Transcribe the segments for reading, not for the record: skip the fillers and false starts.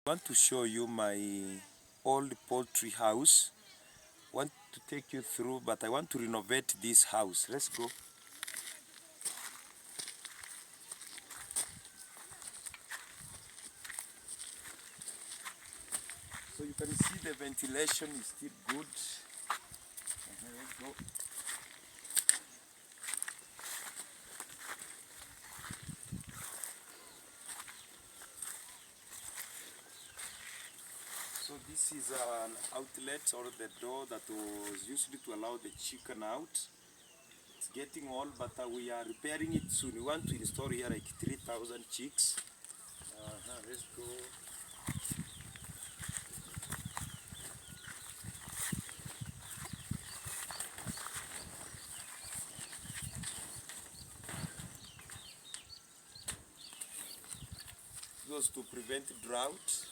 I want to show you my old poultry house. Want to take you through, but I want to renovate this house. Let's go. So you can see the ventilation is still good. Let's go. So this is an outlet or the door that was used to allow the chicken out. It's getting old, but we are repairing it soon. We want to install here like 3,000 chicks. Let's go. Goes to prevent drought.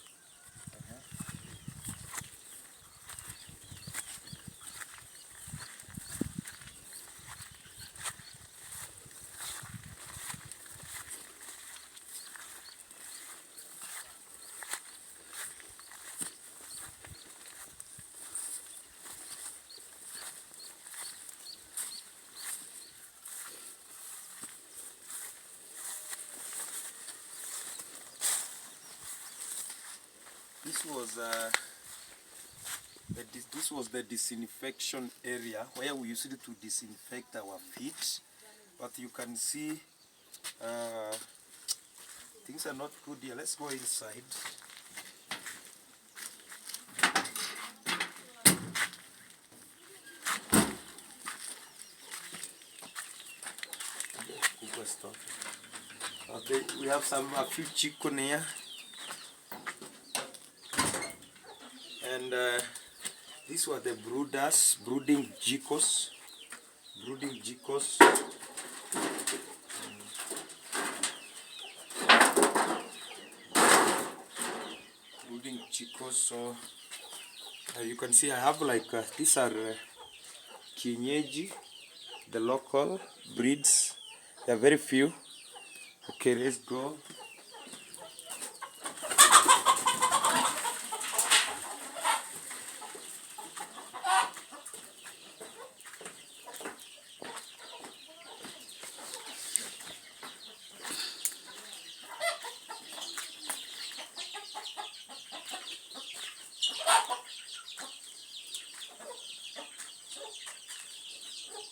This was the disinfection area where we used to disinfect our feet, but you can see things are not good here. Let's go inside. Okay, we have a few chicken here, and these were the brooders, brooding geckos. So you can see I have like these are kienyeji, the local breeds. They are very few. Okay, let's go.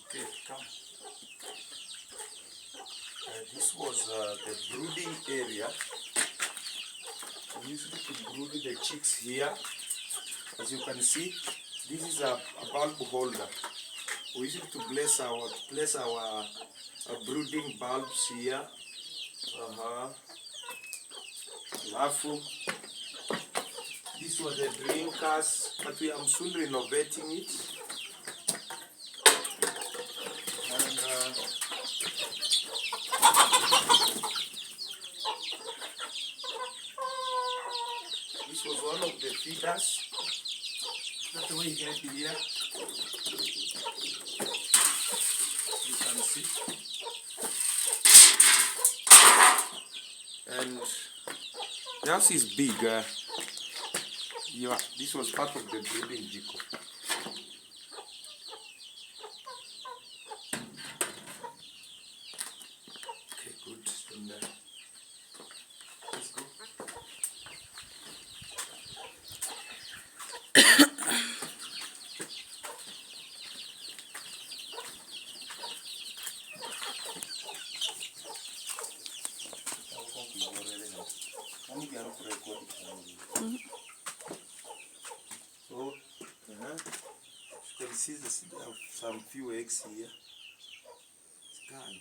Okay, come. This was the brooding area. We used to brood the chicks here. As you can see, this is a bulb holder. We used to place our brooding bulbs here. Alafu. These were the drinkers, but we are soon renovating it. And this was one of the feeders. That's the way you get here. You can see. And the house is big. Yeah, this was part of the breeding gecko. Okay, good. And, let's go. So, you can see some few eggs here. It's gone.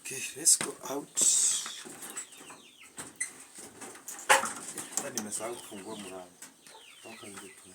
Okay, let's go out. Nimesahau kufungua mlango. Toka nje tu.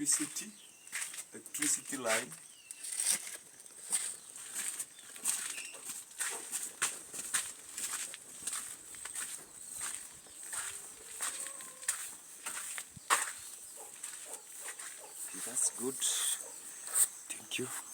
electricity line. Okay, that's good. Thank you.